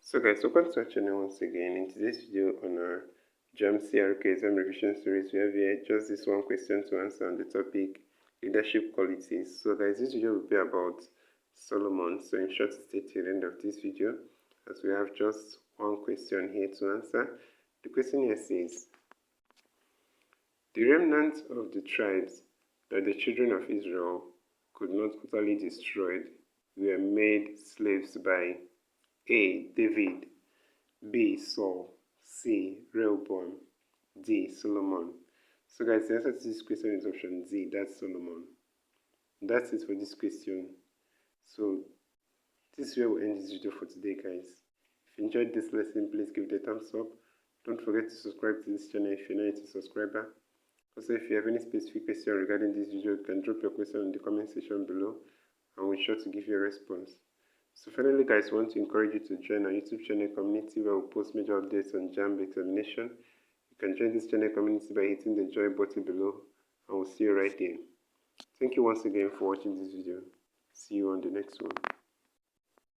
So guys, welcome to our channel once again. In today's video on our JAMB CRK exam revision series, we have here just this one question to answer on the topic leadership qualities. So guys, this video will be about Solomon. So in short, stay till the end of this video as we have just one question here to answer. The question here says, the remnants of the tribes that the children of Israel could not utterly destroy were made slaves by A. David, B. Saul, C. Rehoboam, D. Solomon. So guys, the answer to this question is option D, that's Solomon. That's it for this question. So this is where we'll end this video for today, guys. If you enjoyed this lesson, please give it a thumbs up. Don't forget to subscribe to this channel if you're not yet a subscriber. Also, if you have any specific question regarding this video, you can drop your question in the comment section below and we'll be sure to give you a response. So finally guys, I want to encourage you to join our YouTube channel community where we post major updates on JAMB examination. You can join this channel community by hitting the join button below and we'll see you right there. Thank you once again for watching this video. See you on the next one.